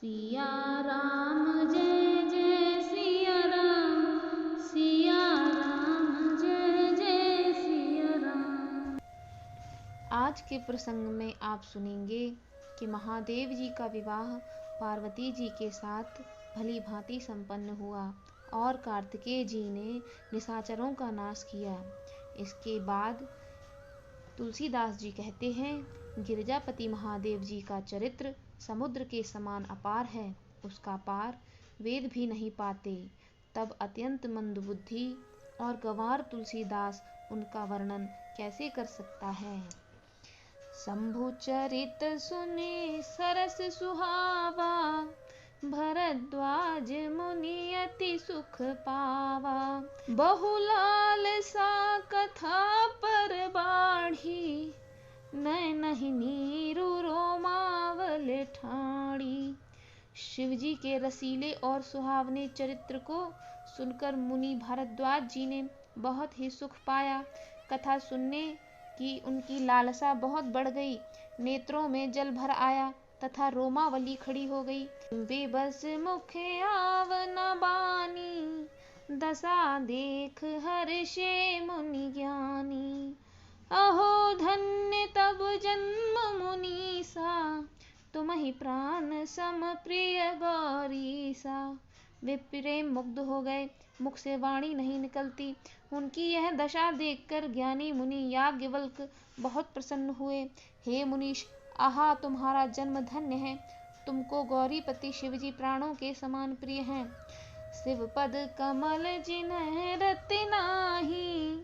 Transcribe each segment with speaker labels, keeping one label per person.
Speaker 1: सिया राम जय जय सिया राम, सिया राम जय जय सिया राम।
Speaker 2: आज के प्रसंग में आप सुनेंगे कि महादेव जी का विवाह पार्वती जी के साथ भली भांति संपन्न हुआ और कार्तिकेय जी ने निशाचरों का नाश किया। इसके बाद तुलसीदास जी कहते हैं, गिरिजापति महादेव जी का चरित्र समुद्र के समान अपार है, उसका पार वेद भी नहीं पाते। तब अत्यंत मंदबुद्धि और गंवार तुलसीदास उनका वर्णन कैसे कर सकता है। शंभु चरित सुने सरस सुहावा, भरद्वाज मुनि अति सुख पावा। बहुलाल सा कथा पर बाढ़ी, नैनहि नीरु रोमावल ठाड़ी। शिवजी के रसीले और सुहावने चरित्र को सुनकर मुनि भरद्वाज जी ने बहुत ही सुख पाया। कथा सुनने की उनकी लालसा बहुत बढ़ गई, नेत्रों में जल भर आया तथा रोमावली खड़ी हो गई। बेबस मुख आव न बानी, दशा देख हर्षे मुनि ज्ञानी। अहो धन्य तब जन्म मुनीसा, तुम्हि प्राण सम प्रिय गौरीसा। वे प्रेम मुग्ध हो गए, मुख से वाणी नहीं निकलती। उनकी यह दशा देखकर ज्ञानी मुनि याज्ञवल्क्य बहुत प्रसन्न हुए। हे मुनीश, आहा तुम्हारा जन्म धन्य है, तुमको गौरीपति शिवजी प्राणों के समान प्रिय हैं। शिवपद कमल जिन्ह रति नाही,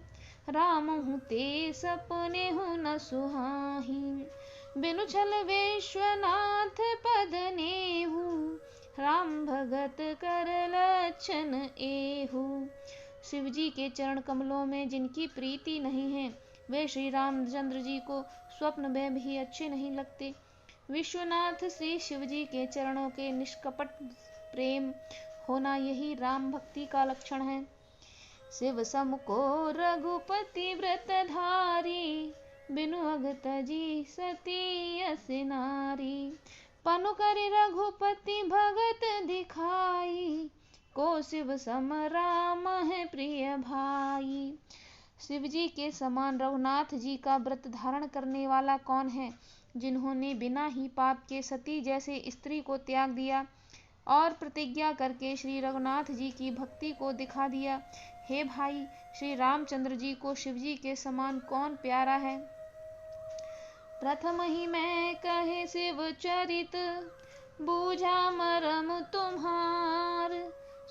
Speaker 2: रामहु ते सपने हूँ न सुहाही। बिनु छल विश्वनाथ पद नेहु, राम भगत कर लक्षण एहु। शिवजी के चरण कमलों में जिनकी प्रीति नहीं है, वे श्री रामचंद्र जी को स्वप्न में भी अच्छे नहीं लगते। विश्वनाथ श्री शिवजी के चरणों के निष्कपट प्रेम होना यही राम भक्ति का लक्षण है। शिव सम को रघुपति व्रत धारी, बिनु अग तजी सती अस नारी। पनु कर रघुपति भगत दिखाई, को शिव सम राम है प्रिय भाई। शिव जी के समान रघुनाथ जी का व्रत धारण करने वाला कौन है, जिन्होंने बिना ही पाप के सती जैसे स्त्री को त्याग दिया और प्रतिज्ञा करके श्री रघुनाथ जी की भक्ति को दिखा दिया। हे भाई, श्री रामचंद्र जी को शिव जी के समान कौन प्यारा है। प्रथम ही मैं कहे शिव चरित, बूझा मरम तुम्हार।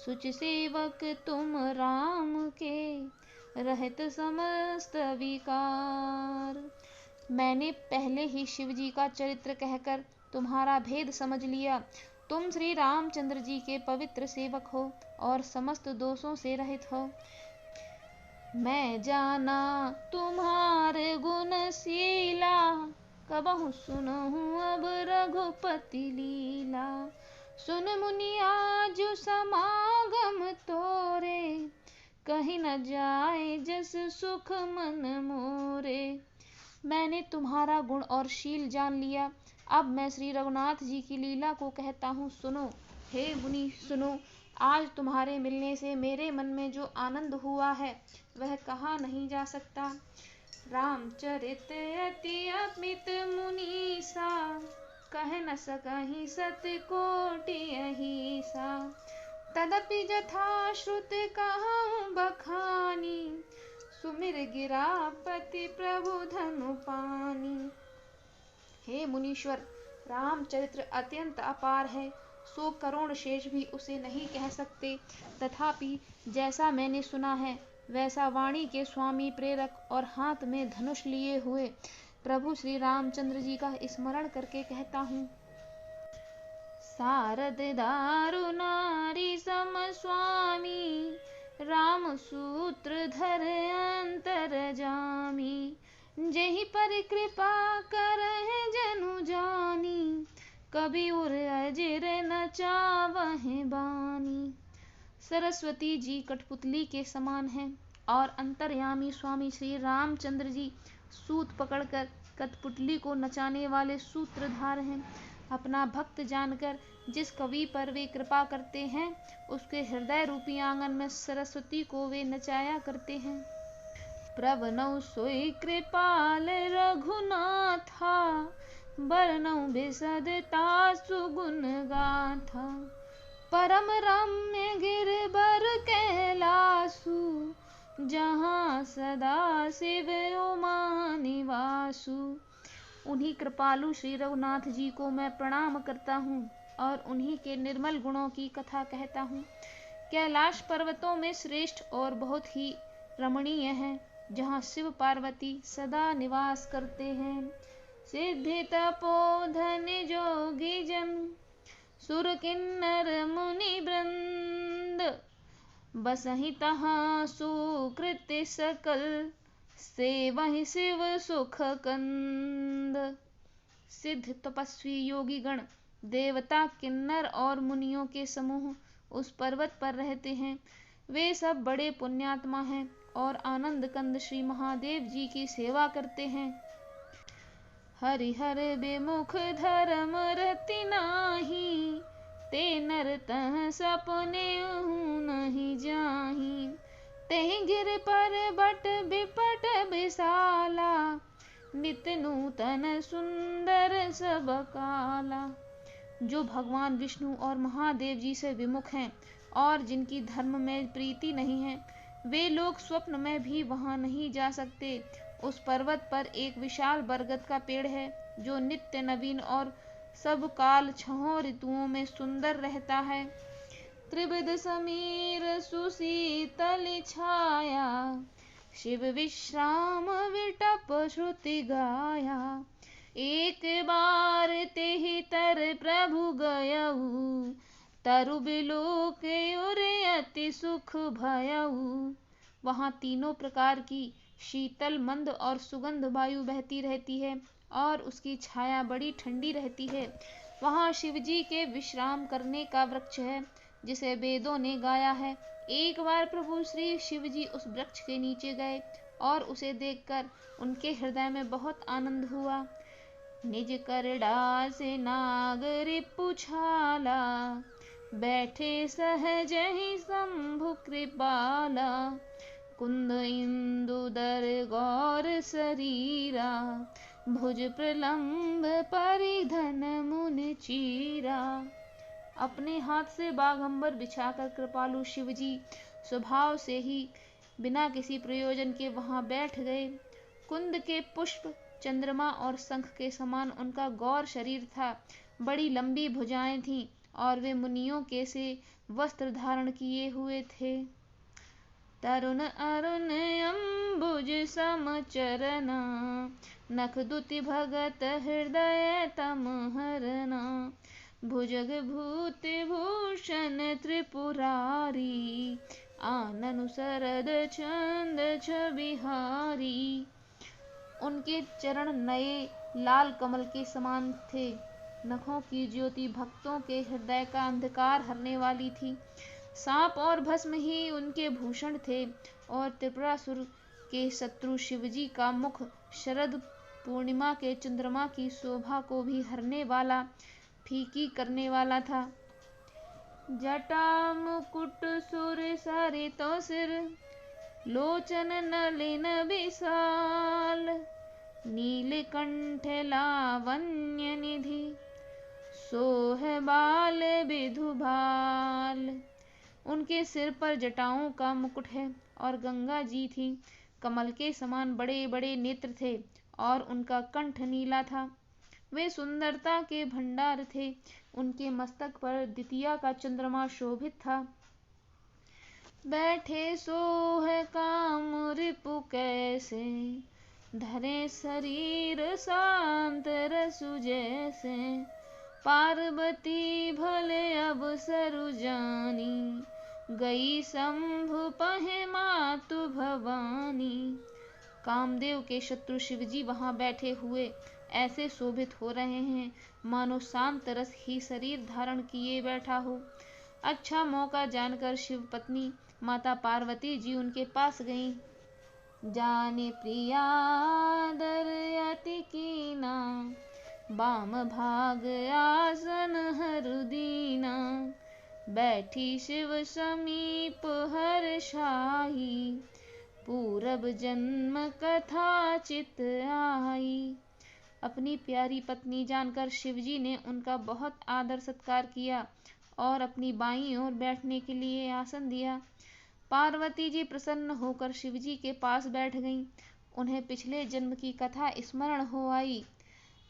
Speaker 2: सुच सेवक तुम राम के, रहत समस्त विकार। मैंने पहले ही शिव जी का चरित्र कहकर तुम्हारा भेद समझ लिया। तुम श्री रामचंद्र जी के पवित्र सेवक हो और समस्त दोषों से रहित हो। मैं जाना तुम्हारे गुणशीला, कबहु सुनहु अब रघुपति लीला। सुन मुनि आज समागम तोरे, कहीं न जाए जस सुख मन मोरे। मैंने तुम्हारा गुण और शील जान लिया, अब मैं श्री रघुनाथ जी की लीला को कहता हूँ, सुनो। हे मुनि सुनो, आज तुम्हारे मिलने से मेरे मन में जो आनंद हुआ है वह कहा नहीं जा सकता। रामचरित अति अमित मुनीसा, कह न सकहि सत कोटि अहिसा। तदपि जथा श्रुत कहूँ बखानी, सुमिर गिरापति प्रभु धनु पानी। हे मुनीश्वर, रामचरित्र अत्यंत अपार है, 100 करोड़ शेष भी उसे नहीं कह सकते। तथापि जैसा मैंने सुना है वैसा वाणी के स्वामी प्रेरक और हाथ में धनुष लिए हुए प्रभु श्री रामचंद्र जी का स्मरण करके कहता हूँ। सारद दारु नारी सम स्वामी, राम सूत्र धर अंतर जामी। जेहि पर कृपा करहि जनु जानी, कभी उर अजिर न चावहि बानी। सरस्वती जी कठपुतली के समान हैं और अंतर्यामी स्वामी श्री रामचंद्र जी सूत पकड़कर कठपुतली को नचाने वाले सूत्रधार हैं। अपना भक्त जानकर जिस कवि पर वे कृपा करते हैं, उसके हृदय रूपी आंगन में सरस्वती को वे नचाया करते हैं। प्रभनौ सोई कृपाल रघुनाथा, बरनौ बिसदता सुगुण गाथा। परम रम्य गिरबर कैलासु, जहाँ सदा शिव उमा निवासु। उन्हीं कृपालु श्री रघुनाथ जी को मैं प्रणाम करता हूँ और उन्हीं के निर्मल गुणों की कथा कहता हूँ। कैलाश पर्वतों में श्रेष्ठ और बहुत ही रमणीय है, जहाँ शिव पार्वती सदा निवास करते हैं। सिद्धि तपोधन जोगी जन, सुर किन्नर मुनि वृंद, बसहि तहाँ सुकृति सकल, सेवहि शिव सुख कंद। सिद्ध तपस्वी योगी गण, देवता, किन्नर और मुनियों के समूह उस पर्वत पर रहते हैं। वे सब बड़े पुण्यात्मा हैं और आनंद कंद श्री महादेव जी की सेवा करते हैं। हरिहर विमुख धर्म रति नाही, ते नर तह सपने नहीं जाही। तेहि गिर पर्वत बिपट विशाला, नित नूतन सुंदर सब काला। जो भगवान विष्णु और महादेव जी से विमुख हैं और जिनकी धर्म में प्रीति नहीं है, वे लोग स्वप्न में भी वहां नहीं जा सकते। उस पर्वत पर एक विशाल बरगद का पेड़ है, जो नित्य नवीन और सब काल छहों ऋतुओं में सुंदर रहता है। त्रिविध समीर सुशीतल छाया, शिव विश्राम विटप श्रुति गाया। एक बार तेहि तर प्रभु गयऊ, तरु बिलोक अति सुख भयऊ। वहाँ तीनों प्रकार की शीतल, मंद और सुगंध वायु बहती रहती है और उसकी छाया बड़ी ठंडी रहती है। वहाँ शिवजी के विश्राम करने का वृक्ष है, जिसे वेदों ने गाया है। एक बार प्रभु श्री शिवजी उस वृक्ष के नीचे गए और उसे देखकर उनके हृदय में बहुत आनंद हुआ। निज करड़ा से नागरि पुछाला, बैठे सहज ही शंभु कृपाला। कुंद इंदुदर गौर शरीरा, भुज प्रलंब परिधन मुन चीरा। अपने हाथ से बागंबर बिछाकर कृपालु शिवजी स्वभाव से ही बिना किसी प्रयोजन के वहां बैठ गए। कुंद के पुष्प, चंद्रमा और शंख के समान उनका गौर शरीर था। बड़ी लंबी भुजाएं थीं और वे मुनियों के से वस्त्र धारण किए हुए थे। तरुण अरुण अम्बुज समचरना, नख दुति भगत हृदय तम हरना। भुजग भूत भूषण त्रिपुरारी, आननु शरद चंद छबिहारी। उनके चरण नए लाल कमल के समान थे। नखों की ज्योति भक्तों के हृदय का अंधकार हरने वाली थी। सांप और भस्म ही उनके भूषण थे और त्रिपुरासुर के शत्रु शिवजी का मुख शरद पूर्णिमा के चंद्रमा की शोभा को भी हरने वाला, फीकी करने वाला था। जटा मुकुट सुर सरितो सिर, लोचन नलिन विशाल। नीलकंठ लावण्य निधि, सोह बाल विधुभाल। उनके सिर पर जटाओं का मुकुट है और गंगा जी थी। कमल के समान बड़े बड़े नेत्र थे और उनका कंठ नीला था। वे सुंदरता के भंडार थे। उनके मस्तक पर द्वितीया का चंद्रमा शोभित था। बैठे सोह काम रिपु कैसे, धरे शरीर शांत रसु जैसे। पार्वती भले अब सरु जानी, गई शंभु पहे मातु भवानी। कामदेव के शत्रु शिवजी वहां बैठे हुए ऐसे शोभित हो रहे हैं, मानो शांत रस ही शरीर धारण किए बैठा हो। अच्छा मौका जानकर शिव पत्नी माता पार्वती जी उनके पास गईं। जाने प्रिया दर अति कीना, बाम भाग आसन हरु दीना, बैठी शिव समीप हर्षाई, पूरब जन्म कथा चित आई। अपनी प्यारी पत्नी जानकर शिवजी ने उनका बहुत आदर सत्कार किया और अपनी बाईं ओर बैठने के लिए आसन दिया। पार्वती जी प्रसन्न होकर शिवजी के पास बैठ गईं। उन्हें पिछले जन्म की कथा स्मरण हो आई।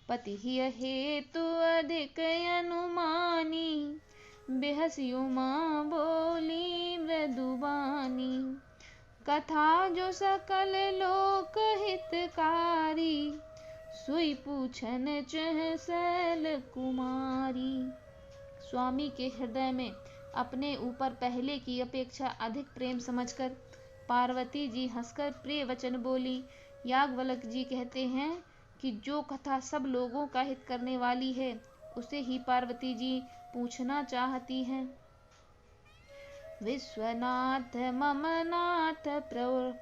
Speaker 2: पति हेतु अधिक अनुमानी, बेहसी उमा बोली मृदुबानी, कथा जो सकल लोक हितकारी, सुई पूछन चह शैल कुमारी। स्वामी के हृदय में अपने ऊपर पहले की अपेक्षा अधिक प्रेम समझकर पार्वती जी हंसकर प्रिय वचन बोली। याज्ञवल्क्य जी कहते हैं कि जो कथा सब लोगों का हित करने वाली है उसे ही पार्वती जी पूछना चाहती हैं। विश्वनाथ मम नाथ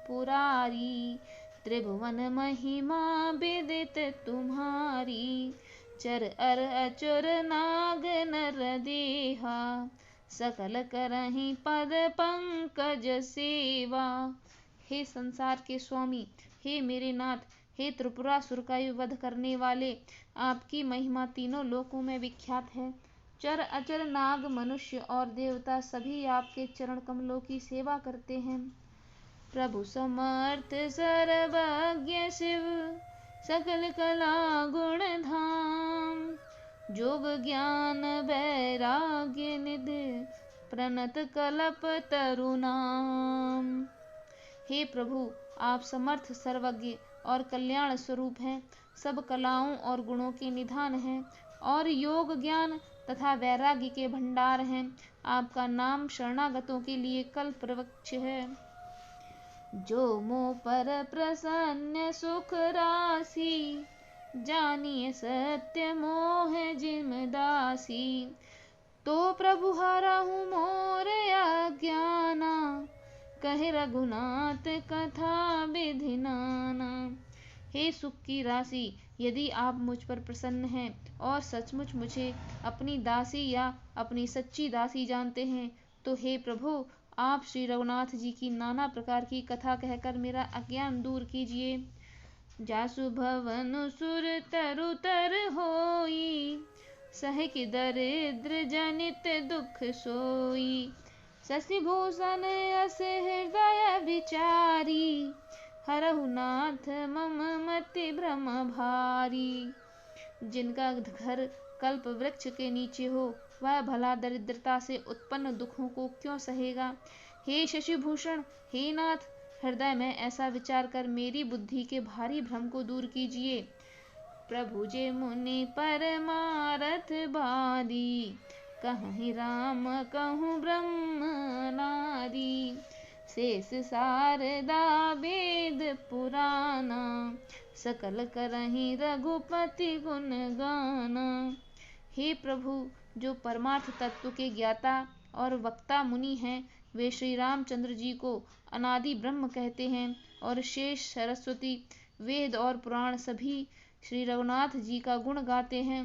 Speaker 2: पुरारी, त्रिभुवन महिमा विदित तुम्हारी, चर अर अचर नाग नर देहा, सकल करहि पद पंकज सेवा। हे संसार के स्वामी, हे मेरे नाथ, हे त्रिपुरासुर का वध करने वाले, आपकी महिमा तीनों लोकों में विख्यात है। चर अचर नाग मनुष्य और देवता सभी आपके चरण कमलों की सेवा करते हैं। प्रभु समर्थ सर्वज्ञ शिव, सकल कला गुण धाम, जोग ज्ञान वैराग्य निधि, प्रणत कल्प तरुनाम। हे प्रभु, आप समर्थ सर्वज्ञ और कल्याण स्वरूप हैं, सब कलाओं और गुणों के निधान हैं और योग ज्ञान तथा वैराग्य के भंडार हैं। आपका नाम शरणागतों के लिए कल्प वृक्ष है। जो मोह पर प्रसन्न सुख राशि, जानिए सत्य मोह जिम दासी, तो प्रभु हरहु मोर अज्ञाना, कहे रघुनाथ कथा विधि नाना। हे सुख की राशि, यदि आप मुझ पर प्रसन्न हैं और सचमुच मुझे अपनी दासी या अपनी सच्ची दासी जानते हैं, तो हे प्रभु, आप श्री रघुनाथ जी की नाना प्रकार की कथा कहकर मेरा अज्ञान दूर कीजिए। जासु भवन सुर तरु तर होई, सहिक दरिद्र जनित दुख सोई, शशि भूषण अस हृदय विचारी, हरहु नाथ मम मति भ्रम भारी। जिनका घर कल्प वृक्ष के नीचे हो, वह भला दरिद्रता से उत्पन्न दुखों को क्यों सहेगा। हे शशिभूषण, हे नाथ, हृदय में ऐसा विचार कर मेरी बुद्धि के भारी भ्रम को दूर कीजिए। प्रभु जे मुनि परमारथ बादी, कहहि राम कहूँ ब्रह्म नारी, शेष शारदा वेद पुराना, सकल करहि रघुपति गुण गाना। हे प्रभु, जो परमार्थ तत्व के ज्ञाता और वक्ता मुनि हैं, वे श्री रामचंद्र जी को अनादि ब्रह्म कहते हैं और शेष सरस्वती वेद और पुराण सभी श्री रघुनाथ जी का गुण गाते हैं।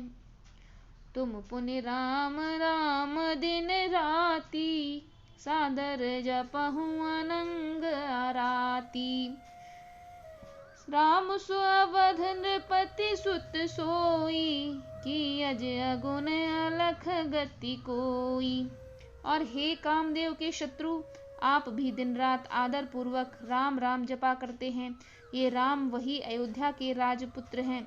Speaker 2: तुम पुनि राम राम दिन राती, सादर जपहु अनंग आराती, राम सुअवध नृपति सुत सोई, की अज अगुन अलख गति कोई। और हे कामदेव के शत्रु, आप भी दिन रात आदर पूर्वक राम राम जपा करते हैं। ये राम वही अयोध्या के राजपुत्र हैं।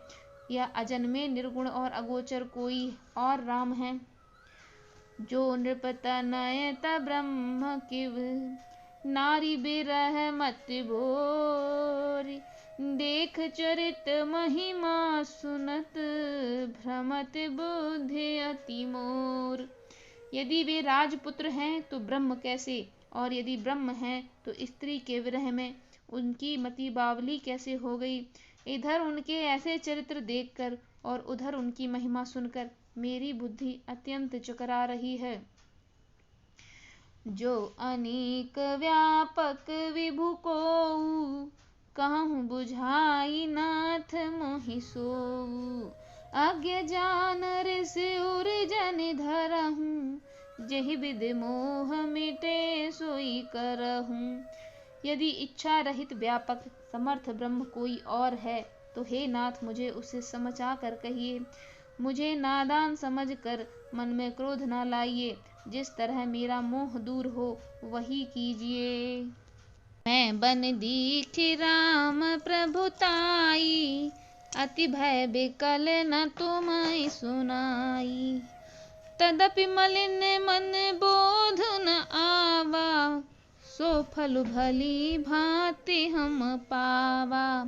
Speaker 2: यह अजन्मे निर्गुण और अगोचर कोई और राम हैं। जो नृपतनयत ब्रह्म किव, नारी बिरह मत भोरी, देख चरित महिमा सुनत, भ्रमत बुद्धि अति मोर। यदि वे राजपुत्र हैं तो ब्रह्म कैसे, और यदि ब्रह्म हैं तो स्त्री के विरह में उनकी मति बावली कैसे हो गई। इधर उनके ऐसे चरित्र देखकर और उधर उनकी महिमा सुनकर मेरी बुद्धि अत्यंत चकरा रही है। जो अनेक व्यापक विभु कोउ, कहूँ बुझाई नाथ मोहि सोउ, अज्ञ जान ऋष उर्जन धरहूँ, जहि विधि मोह मिटे सोई करहूँ। यदि इच्छा रहित व्यापक समर्थ ब्रह्म कोई और है तो हे नाथ मुझे उसे समझा कर कहिए। मुझे नादान समझकर मन में क्रोध न लाइए, जिस तरह मेरा मोह दूर हो वही कीजिए। मैं बन दीखि राम प्रभुताई, अति भय बिकल न तुम्हें सुनाई। तदपि मलिन मन बोध न आवा, सो फल भली भांति हम पावा।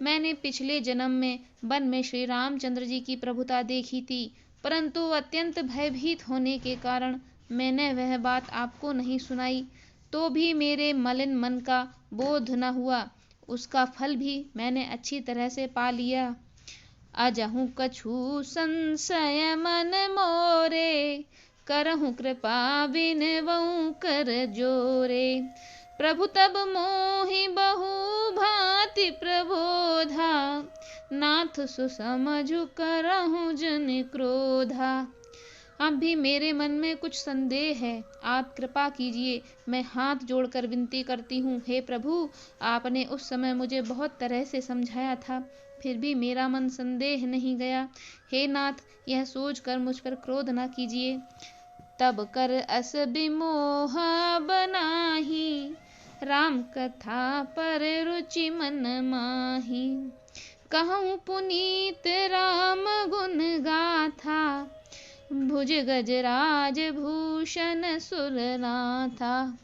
Speaker 2: मैंने पिछले जन्म में वन में श्री रामचंद्र जी की प्रभुता देखी थी, परंतु अत्यंत भयभीत होने के कारण मैंने वह बात आपको नहीं सुनाई। तो भी मेरे मलिन मन का बोध न हुआ, उसका फल भी मैंने अच्छी तरह से पा लिया। अजहु कछु संशय मन मोरे, करहु कृपा बिनवऊ कर जोरे। प्रभु तब मोहि बहु भांति प्रबोधा, नाथ सुसमझु करहु जन क्रोधा। अब भी मेरे मन में कुछ संदेह है, आप कृपा कीजिए। मैं हाथ जोड़कर विनती करती हूँ, हे प्रभु, आपने उस समय मुझे बहुत तरह से समझाया था, फिर भी मेरा मन संदेह नहीं गया। हे नाथ, यह सोचकर मुझ पर क्रोध न कीजिए। तब कर अस विमोह बनाही, राम कथा पर रुचि मन माही। कहूँ पुनीत राम गुण गाथा, भुज गजराज भूषण सुरनाथा।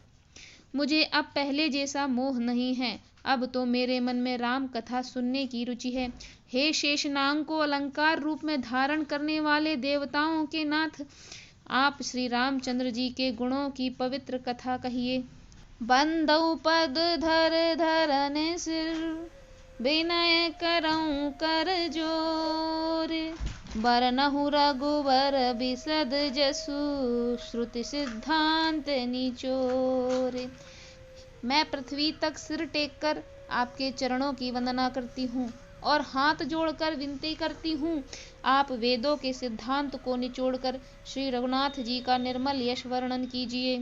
Speaker 2: मुझे अब पहले जैसा मोह नहीं है, अब तो मेरे मन में राम कथा सुनने की रुचि है। हे शेषनाग को अलंकार रूप में धारण करने वाले देवताओं के नाथ, आप श्री रामचंद्र जी के गुणों की पवित्र कथा कहिए। बंदौ पद धर धरन सिर, विनय करऊं कर जोर। बरनहु रघुबर बिसद जसु, श्रुति सिद्धांत निचोर। मैं पृथ्वी तक सिर टेक कर आपके चरणों की वंदना करती हूँ और हाथ जोड़कर विनती करती हूँ, आप वेदों के सिद्धांत को निचोड़कर श्री रघुनाथ जी का निर्मल यश वर्णन कीजिए।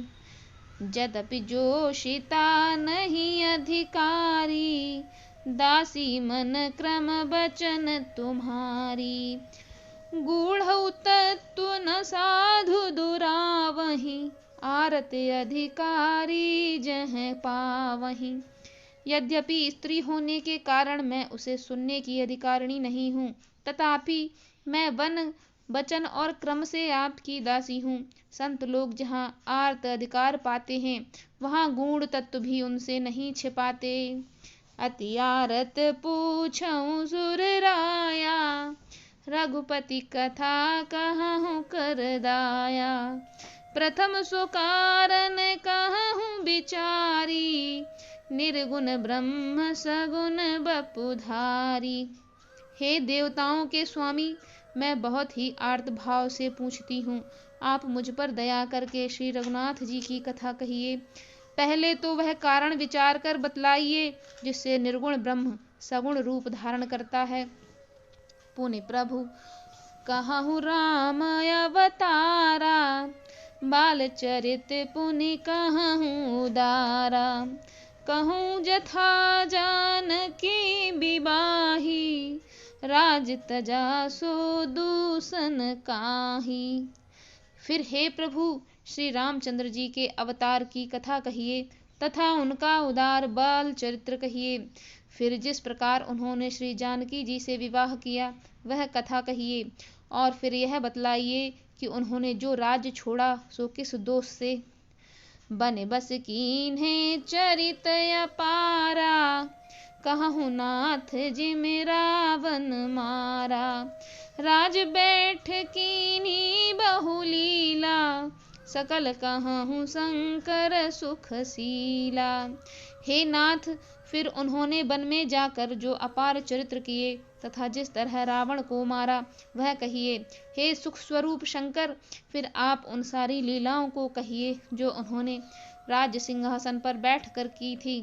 Speaker 2: यद्यपि जोशिता नहीं अधिकारी, दासी मन क्रम बचन तुम्हारी। गूढ़ तत्व न साधु दुरावही, आरत अधिकारी जह पावही। यद्यपि स्त्री होने के कारण मैं उसे सुनने की अधिकारिणी नहीं हूँ, तथापि मैं वन वचन और क्रम से आपकी दासी हूँ। संत लोग जहाँ आर्त अधिकार पाते हैं, वहाँ गूढ़ तत्व भी उनसे नहीं छिपाते। अति आरत पूछऊं सुर राया, रघुपति कथा कहूँ कर दाया। प्रथम सो कारण कहूँ विचारी, निर्गुण ब्रह्म सगुण बपुधारी। हे देवताओं के स्वामी, मैं बहुत ही आर्त भाव से पूछती हूँ, आप मुझ पर दया करके श्री रघुनाथ जी की कथा कहिए। पहले तो वह कारण विचार कर बतलाइए जिससे निर्गुण ब्रह्म सगुण रूप धारण करता है। पुनि प्रभु कहूँ राम अवतारा, बाल चरित पुनि कहूँ उदारा। कहूँ जथा जानकी विवाही, राज तजा सो दूषण काहि। फिर हे प्रभु, श्री रामचंद्र जी के अवतार की कथा कहिए तथा उनका उदार बाल चरित्र कहिए। फिर जिस प्रकार उन्होंने श्री जानकी जी से विवाह किया वह कथा कहिए, और फिर यह बतलाइए कि उन्होंने जो राज्य छोड़ा सो किस दोष से। बन बस कीन्हे चरित अपारा, कहूँ नाथ जिम रावण मारा। राज बैठ कीन्ही बहुलीला, सकल कहूँ शंकर सुखशीला। हे नाथ, फिर उन्होंने वन में जाकर जो अपार चरित्र किए तथा जिस तरह रावण को मारा वह कहिए। हे सुख स्वरूप शंकर, फिर आप उन सारी लीलाओं को कहिए जो उन्होंने राज्य सिंहासन पर बैठकर की थी।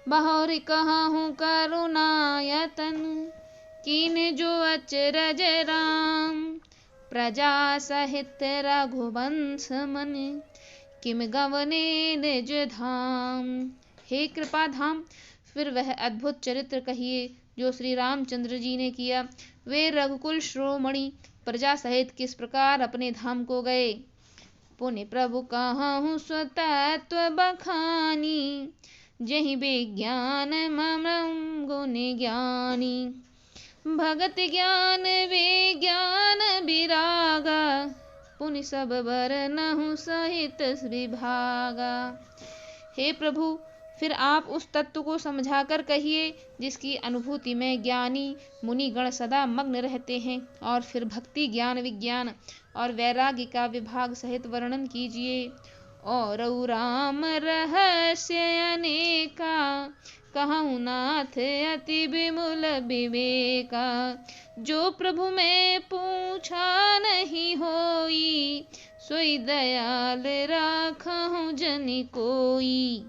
Speaker 2: बहुरी कहूँ करुणायतन, कीन जो अचरज राम, प्रजा सहित रघुवंश मन, किम गवने निज धाम। हे कृपा धाम, फिर वह अद्भुत चरित्र कहिए जो श्री रामचंद्र जी ने किया। वे रघुकुल श्रोमणि प्रजा सहित किस प्रकार अपने धाम को गए। पुण्य प्रभु कहूँ स्वतत्व बखानी, जहि विज्ञान मम गुण ज्ञानी। भगत ज्ञान विज्ञान विरागा, पुण्य सब बरनहुँ सहित विभागा। हे प्रभु, फिर आप उस तत्व को समझाकर कहिए जिसकी अनुभूति में ज्ञानी मुनि गण सदा मग्न रहते हैं, और फिर भक्ति ज्ञान विज्ञान और वैराग्य का विभाग सहित वर्णन कीजिए। और राम रहस्य अनेका, कहूँ नाथ अति विमूल विवेका। जो प्रभु में पूछा नहीं होई, सोई दयाल राखहु जनि कोई।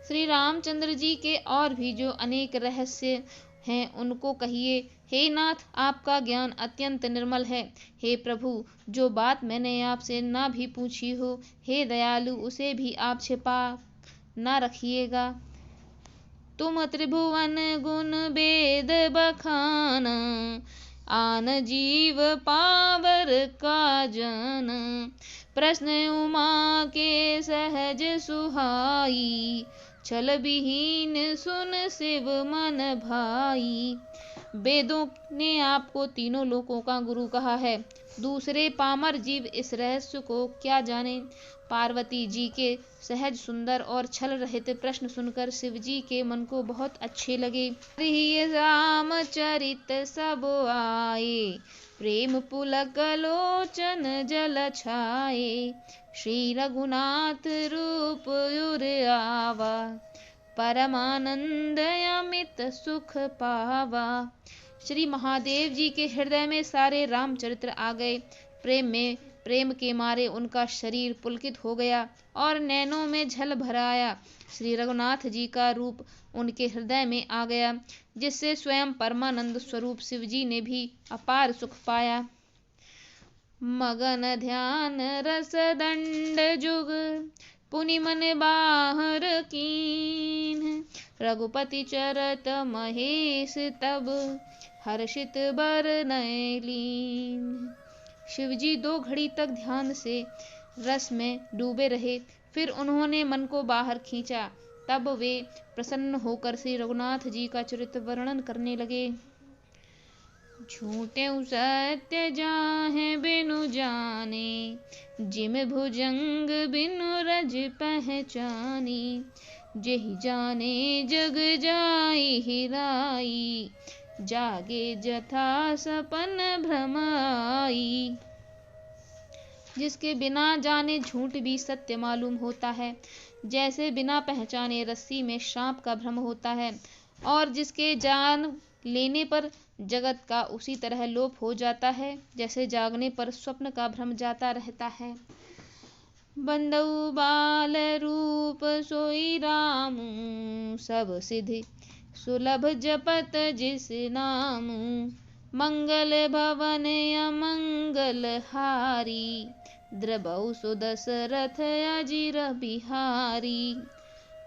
Speaker 2: श्री रामचंद्र जी के और भी जो अनेक रहस्य हैं उनको कहिए। हे नाथ, आपका ज्ञान अत्यंत निर्मल है। हे प्रभु, जो बात मैंने आपसे ना भी पूछी हो, हे दयालु, उसे भी आप छिपा ना रखिएगा। तुम त्रिभुवन गुण वेद बखाना, आन जीव पावर का जन। प्रश्न उमा के सहज सुहाई, छल विहीन सुन शिव मन भाई। वेदों ने आपको तीनों लोकों का गुरु कहा है, दूसरे पामर जीव इस रहस्य को क्या जाने। पार्वती जी के सहज सुंदर और छल रहित प्रश्न सुनकर शिव जी के मन को बहुत अच्छे लगे। रामचरित सब आए, प्रेम पुलक लोचन जल छाए। श्री रघुनाथ रूप उर आवा, परमानंद अमित सुख पावा। श्री महादेव जी के हृदय में सारे रामचरित्र आ गए। प्रेम के मारे उनका शरीर पुलकित हो गया और नैनों में झल भर आया। श्री रघुनाथ जी का रूप उनके हृदय में आ गया, जिससे स्वयं परमानंद स्वरूप शिव जी ने भी अपार सुख पाया। मगन ध्यान रस दंड जुग, पुनि मन बाहर कीन। रघुपति चरत महेश तब, हर्षित बरनय लीन। शिवजी 2 घड़ी तक ध्यान से रस में डूबे रहे, फिर उन्होंने मन को बाहर खींचा। तब वे प्रसन्न होकर श्री रघुनाथ जी का चरित्र वर्णन करने लगे। झूठे सत्य जाहे बिनु जाने, जिम भुजंग बिनु रज पहचानी। जेहि जाने जग जाई हिराई, जागे जथा सपन भ्रम आई। जिसके बिना जाने झूठ भी सत्य मालूम होता है, जैसे बिना पहचाने रस्सी में सांप का भ्रम होता है, और जिसके जान लेने पर जगत का उसी तरह लोप हो जाता है, जैसे जागने पर स्वप्न का भ्रम जाता रहता है। बंदउ बाल रूप सोई रामू, सब सिद्धि सुलभ जपत जिस नामू। मंगल भवन अमंगल हारी, द्रबहु सुदशरथ अजिर बिहारी।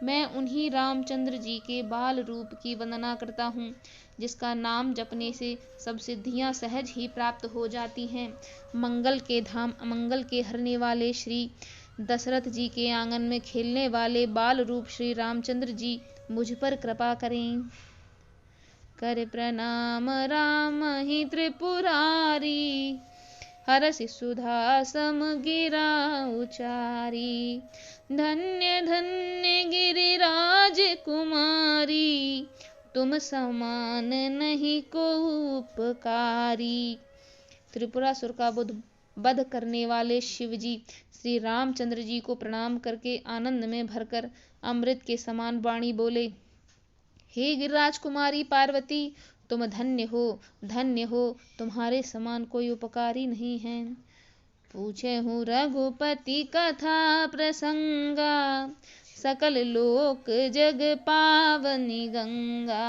Speaker 2: मैं उन्हीं रामचंद्र जी के बाल रूप की वंदना करता हूँ, जिसका नाम जपने से सब सिद्धियां सहज ही प्राप्त हो जाती हैं। मंगल के धाम अमंगल के हरने वाले श्री दशरथ जी के आंगन में खेलने वाले बाल रूप श्री रामचंद्र जी मुझ पर कृपा करें। कर प्रणाम राम ही त्रिपुरारी, हरसि सुधा सम गिरा उचारी। धन्य धन्य गिरिराज कुमारी, तुम समान नहीं को उपकारी। त्रिपुरासुर का वध करने वाले शिवजी श्री रामचंद्र जी को प्रणाम करके आनंद में भरकर अमृत के समान वाणी बोले। हे गिरिराज कुमारी पार्वती, तुम धन्य हो, तुम्हारे समान कोई उपकारी नहीं है। पूछे हूँ रघुपति कथा प्रसंगा, सकल लोक जग पावनी गंगा।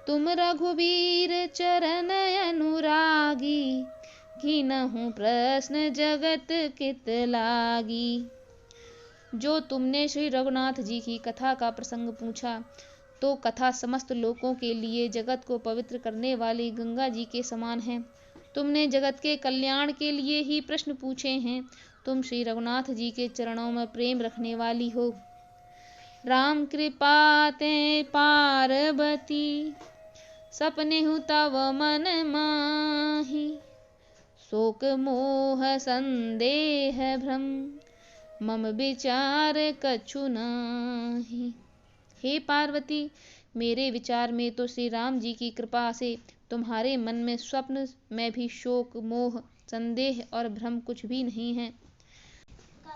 Speaker 2: तुम रघुवीर चरण अनुरागी, कीनहु प्रश्न जगत कित लागी। जो तुमने श्री रघुनाथ जी की कथा का प्रसंग पूछा, तो कथा समस्त लोकों के लिए जगत को पवित्र करने वाली गंगा जी के समान है। तुमने जगत के कल्याण के लिए ही प्रश्न पूछे हैं। तुम श्री रघुनाथ जी के चरणों में प्रेम रखने वाली हो। राम कृपा ते पार्वती, सपनेहु तव मन माही। शोक मोह संदेह भ्रम, मम विचार कछु नाही। हे पार्वती, मेरे विचार में तो श्री राम जी की कृपा से तुम्हारे मन में स्वप्न में भी शोक मोह संदेह और भ्रम कुछ भी नहीं है।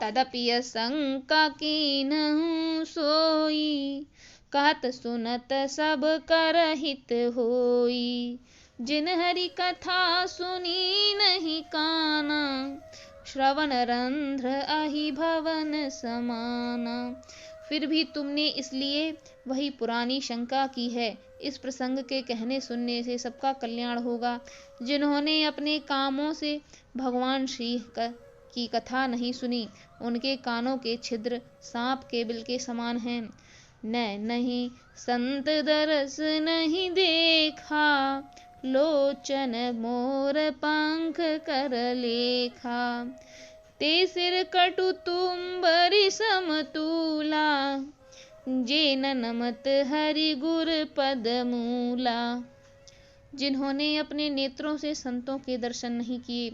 Speaker 2: तदपि शंका कीनहु सोई, कहत सुनत सब कर हित होई। जिन हरि कथा सुनी नहीं काना, श्रवण रंध्र अहि भवन समाना। फिर भी तुमने इसलिए वही पुरानी शंका की है। इस प्रसंग के कहने सुनने से सबका कल्याण होगा। जिन्होंने अपने कामों से भगवान श्री की कथा नहीं सुनी, उनके कानों के छिद्र सांप के बिल के समान हैं। नहीं संत दरस नहीं देखा, लोचन मोर पंख कर लेखा। ते सिर कटु तुम्बरि समतूला, जे नमत हरि गुर पद मूला। जिन्होंने अपने नेत्रों से संतों के दर्शन नहीं किए,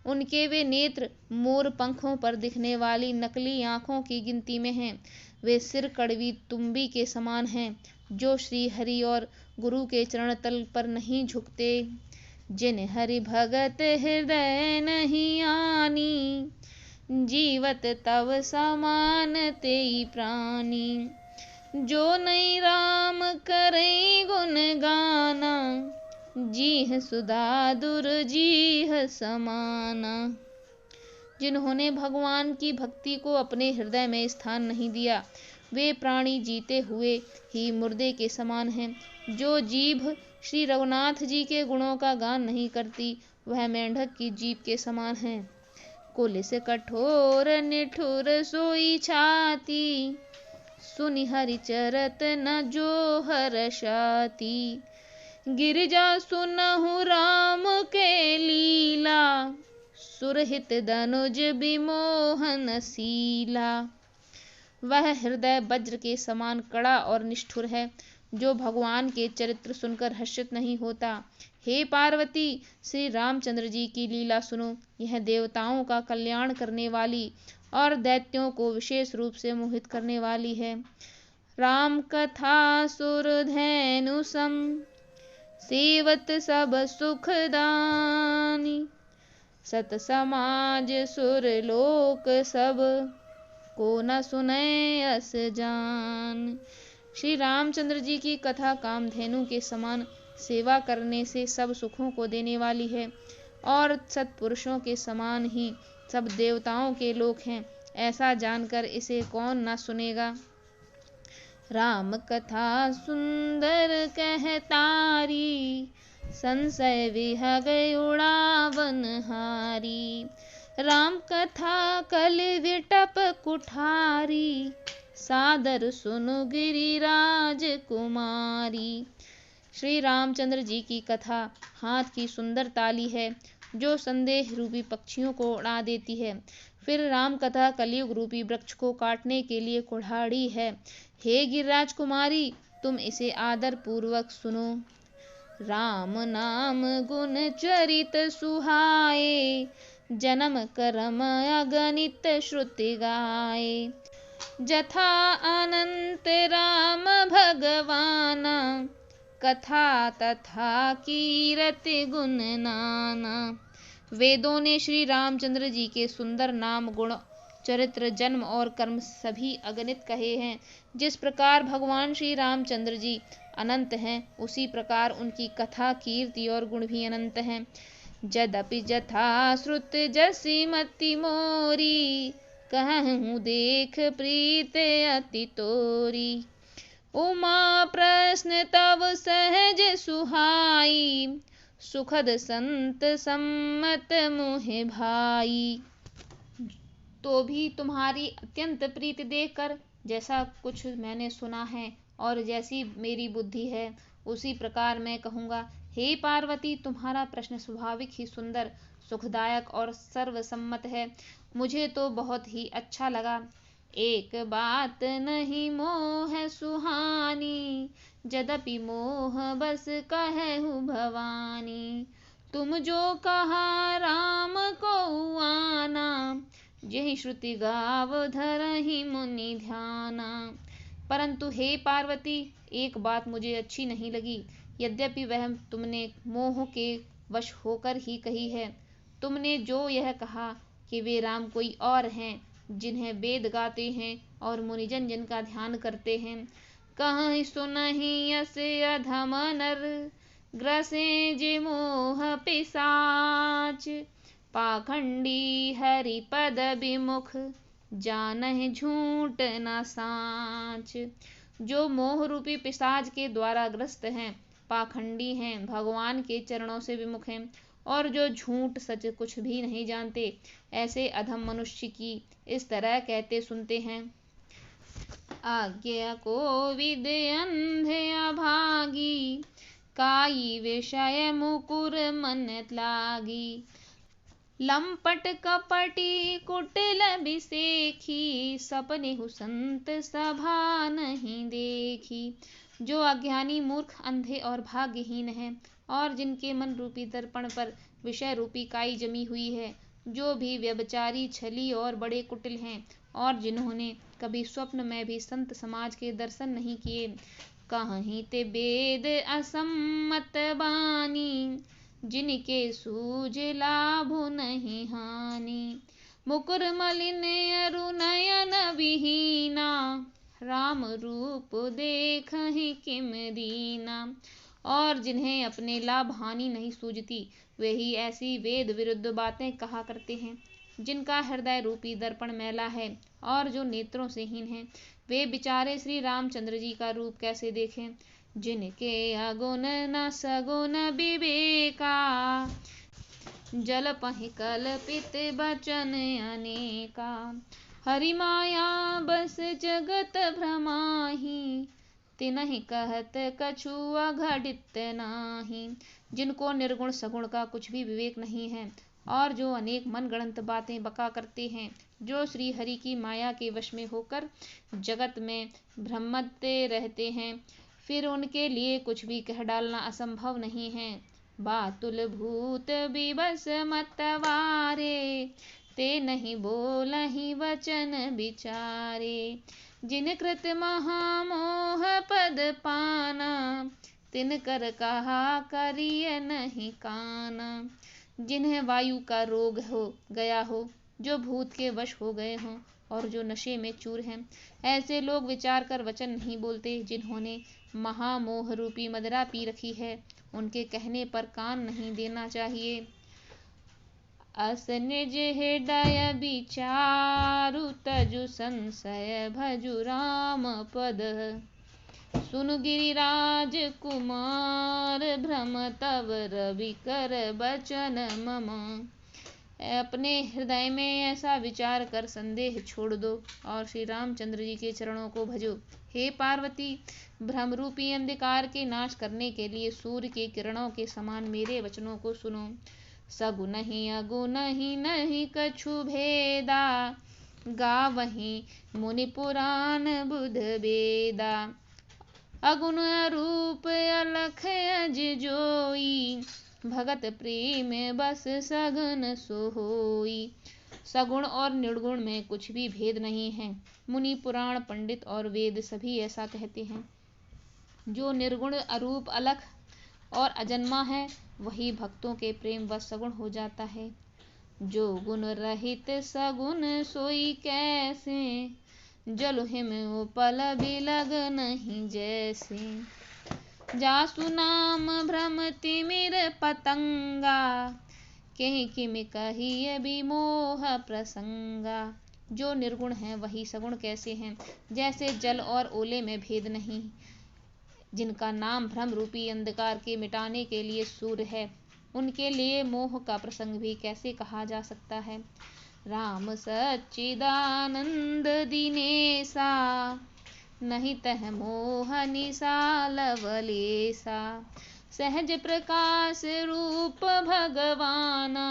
Speaker 2: उनके वे नेत्र मोर पंखों पर दिखने वाली नकली आँखों की गिनती में हैं। वे सिर कड़वी तुम्बी के समान हैं, जो श्री हरि और गुरु के चरण तल पर नहीं झुकते। जिन हरि भगत हृदय नहीं आनी, जीवत तव समान तेई प्राणी। जो नहीं राम करे गुण गाना, जीह सुधा दुर्जीह समाना। जिन्होंने भगवान की भक्ति को अपने हृदय में स्थान नहीं दिया, वे प्राणी जीते हुए ही मुर्दे के समान हैं। जो जीभ श्री रघुनाथ जी के गुणों का गान नहीं करती, वह मेंढक की जीभ के समान है। कुलिस कठोर निठुर सोई छाती, सुनि हरि चरत न जो हर्षाति। गिरिजा सुनहु राम के लीला, सुरहित दनुज विमोहन शीला। वह हृदय वज्र के समान कड़ा और निष्ठुर है, जो भगवान के चरित्र सुनकर हर्षित नहीं होता। हे पार्वती, श्री रामचंद्र जी की लीला सुनो। यह देवताओं का कल्याण करने वाली और दैत्यों को विशेष रूप से मोहित करने वाली है। राम कथा सुरधेनु सम, सेवत सब सुखदानी। सत समाज सुर लोक सब, को न सुने अस जान। श्री रामचंद्र जी की कथा कामधेनु के समान सेवा करने से सब सुखों को देने वाली है, और सत्पुरुषों के समान ही सब देवताओं के लोक हैं। ऐसा जानकर इसे कौन न सुनेगा। राम कथा सुंदर कहतारी, संशय विहग उड़ावन हारी। राम कथा कल विटप कुठारी, सादर सुनु गिरिराज कुमारी। श्री रामचंद्र जी की कथा हाथ की सुंदर ताली है, जो संदेह रूपी पक्षियों को उड़ा देती है। फिर राम कथा कलयुग रूपी वृक्ष को काटने के लिए कुल्हाड़ी है। हे गिरिराज कुमारी, तुम इसे आदर पूर्वक सुनो। राम नाम गुण चरित सुहाए, जन्म कर्म अगणित श्रुति गाए। जथा अनंत राम भगवाना, कथा तथा कीरति गुण नाना। वेदों ने श्री रामचंद्र जी के सुंदर नाम गुण चरित्र जन्म और कर्म सभी अगणित कहे हैं। जिस प्रकार भगवान श्री रामचंद्र जी अनंत हैं, उसी प्रकार उनकी कथा कीर्ति और गुण भी अनंत हैं। जदपि जथा श्रुत जसी मति मोरी, कहूँ देख प्रीत अति तोरी। उमा प्रश्न तव सहज सुहाई, सुखद संत सम्मत मोहे भाई। तो भी तुम्हारी अत्यंत प्रीति देखकर जैसा कुछ मैंने सुना है और जैसी मेरी बुद्धि है उसी प्रकार मैं कहूँगा। हे पार्वती, तुम्हारा प्रश्न स्वाभाविक ही सुंदर, सुखदायक और सर्वसम्मत है। मुझे तो बहुत ही अच्छा लगा। एक बात नहीं मोह सुहानी, यद्यपि मोह बस कहु भवानी। तुम जो कहा राम को आना, यही श्रुति गाव धरहि मुनि ध्याना। परंतु हे पार्वती, एक बात मुझे अच्छी नहीं लगी, यद्यपि वह तुमने मोह के वश होकर ही कही है। तुमने जो यह कहा कि वे राम कोई और हैं, जिन्हें वेद गाते हैं और मुनिजन जिनका ध्यान करते हैं। कहीं सुनहि यस अधम नर, ग्रसे जे मोह पिशाच। पाखंडी हरि पद विमुख, जानहि झूठ न साच। जो मोह रूपी पिशाच के द्वारा ग्रस्त हैं, पाखंडी हैं, भगवान के चरणों से विमुख हैं और जो झूठ सच कुछ भी नहीं जानते, ऐसे अधम मनुष्य की इस तरह कहते सुनते हैं। आज्ञा को विद अंधे अभागी, काई विषय मुकुर मन लागी। लंपट कपटी कुटिल बिसेखी, सपने हु संत सभा नहीं देखी। जो अज्ञानी मूर्ख अंधे और भाग्यहीन हैं और जिनके मन रूपी दर्पण पर विषय रूपी काई जमी हुई है, जो भी व्यभिचारी, छली और बड़े कुटिल हैं और जिन्होंने कभी स्वप्न में भी संत समाज के दर्शन नहीं किए। कहीं ते वेद असम्मत बानी, जिनके सूझ लाभु नहीं हानि। मुकुर मलिन अरु नयन विहीना, राम रूप देखहि किम दीना। और जिन्हें अपने लाभ हानि नहीं सूझती, वे ही ऐसी वेद विरुद्ध बातें कहा करते हैं। जिनका हृदय रूपी दर्पण मैला है और जो नेत्रों से हीन है, वे बेचारे श्री रामचंद्र जी का रूप कैसे देखें। जिनके अगुण न सगुण विवेका, जलपहि कल्पित बचन अनेका। हरि माया बस जगत भ्रमाहि, तिनहि कहत कछु अघटित नाही। जिनको निर्गुण सगुण का कुछ भी विवेक नहीं है और जो अनेक मनगढ़ंत बातें बका करते हैं, जो श्री हरि की माया के वश में होकर जगत में भ्रमते रहते हैं, फिर उनके लिए कुछ भी कह डालना असंभव नहीं है। बातुल भूत विवश मतवारे, ते नहीं बोलहि वचन विचारे। जिन कृत महामोह पद पाना, तिन कर कहा करिय नहीं काना। जिन्हें वायु का रोग हो गया हो, जो भूत के वश हो गए हों और जो नशे में चूर हैं, ऐसे लोग विचार कर वचन नहीं बोलते। जिन्होंने महामोह रूपी मदिरा पी रखी है, उनके कहने पर कान नहीं देना चाहिए। अस निज हृदय विचारु, तजु संशय भजु राम पद। सुनु गिरिराज कुमार, भ्रम तव रवि कर बचन मम। अपने हृदय में ऐसा विचार कर संदेह छोड़ दो और श्री रामचंद्र जी के चरणों को भजो। हे पार्वती, भ्रमरूपी अंधकार के नाश करने के लिए सूर्य के किरणों के समान मेरे वचनों को सुनो। सगुन ही अगुन ही नहीं कछु भेदा, गावहि मुनि पुराण बुध वेदा। अगुण रूप अलख अज जोई, भगत प्रेम बस सगुन सोई। सगुण और निर्गुण में कुछ भी भेद नहीं है। मुनि, पुराण, पंडित और वेद सभी ऐसा कहते हैं। जो निर्गुण, अरूप, अलख और अजन्मा है, वही भक्तों के प्रेम वश सगुण हो जाता है। जो गुण रहित सगुण सोई कैसे, जल हिम उपल बिलग नहीं जैसे। जासु नाम भ्रम तिमिर पतंगा, केहि किमि कहिय विमोह प्रसंगा। जो निर्गुण हैं वही सगुण कैसे हैं। जैसे जल और ओले में भेद नहीं, जिनका नाम भ्रम रूपी अंधकार के मिटाने के लिए सूर्य है, उनके लिए मोह का प्रसंग भी कैसे कहा जा सकता है। राम सच्चिदानंद दिनेसा, नहीं तह मोह निसा लवलेसा। सहज प्रकाश रूप भगवाना,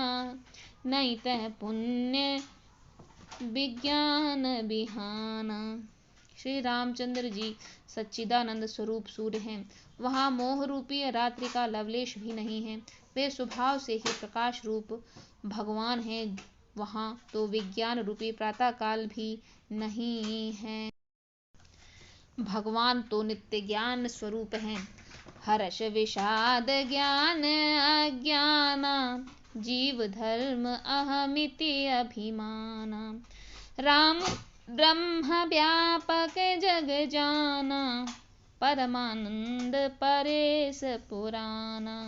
Speaker 2: नहीं तह पुण्य विज्ञान बिहाना। श्री रामचंद्र जी सच्चिदानंद स्वरूप सूर्य हैं। वहाँ मोह रूपी रात्रि का लवलेश भी नहीं है। वे स्वभाव से ही प्रकाश रूप भगवान हैं। वहाँ तो विज्ञान रूपी प्रातः काल भी नहीं है। भगवान तो नित्य ज्ञान स्वरूप हैं। हर्ष विषाद ज्ञान अज्ञाना, जीव धर्म अहमिति अभिमाना। राम ब्रह्म व्यापक जग जाना, परमानंद परेश पुराना।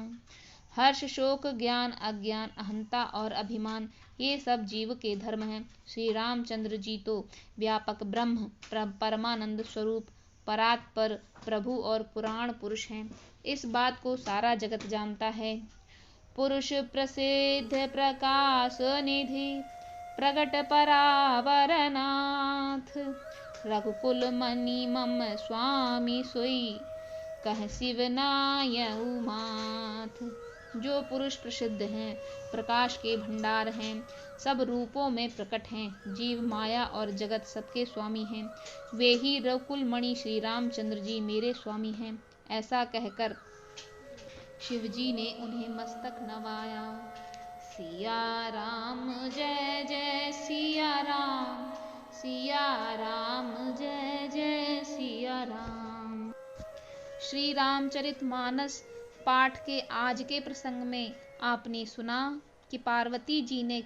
Speaker 2: हर्ष शोक ज्ञान अज्ञान अहंता और अभिमान, ये सब जीव के धर्म हैं। श्री रामचंद्र जी तो व्यापक ब्रह्म परमानंद स्वरूप परात्पर प्रभु और पुराण पुरुष हैं। इस बात को सारा जगत जानता है। पुरुष प्रसिद्ध प्रकाश निधि, प्रगट परावरनाथ। रघुकुल मणि मम स्वामी सोई, कह शिवनाय उमाथ। जो पुरुष प्रसिद्ध हैं, प्रकाश के भंडार हैं, सब रूपों में प्रकट हैं, जीव माया और जगत सबके स्वामी हैं, वे ही रघुकुल मणि श्री रामचंद्र जी मेरे स्वामी हैं। ऐसा कहकर शिवजी ने उन्हें मस्तक नवाया। सिया राम जय जय सिया राम, सिया राम जय जय सिया राम। श्री रामचरितमानस पाठ के आज के प्रसंग में आपने सुना कि पार्वती जी ने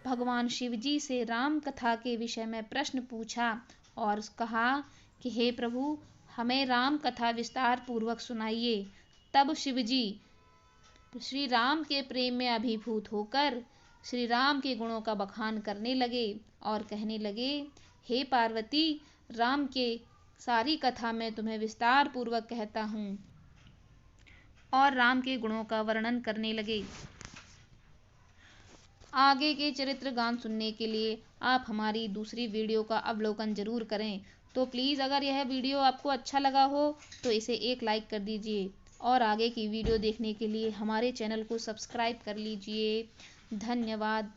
Speaker 2: भगवान शिवजी से राम कथा के विषय में प्रश्न पूछा और कहा कि हे प्रभु, हमें राम कथा विस्तार पूर्वक सुनाइए। तब शिवजी श्री राम के प्रेम में अभिभूत होकर श्री राम के गुणों का बखान करने लगे और कहने लगे, हे पार्वती, राम के सारी कथा मैं तुम्हें विस्तार पूर्वक कहता हूँ। और राम के गुणों का वर्णन करने लगे। आगे के चरित्र गान सुनने के लिए आप हमारी दूसरी वीडियो का अवलोकन जरूर करें। तो प्लीज़ अगर यह वीडियो आपको अच्छा लगा हो तो इसे एक लाइक कर दीजिए और आगे की वीडियो देखने के लिए हमारे चैनल को सब्सक्राइब कर लीजिए। धन्यवाद।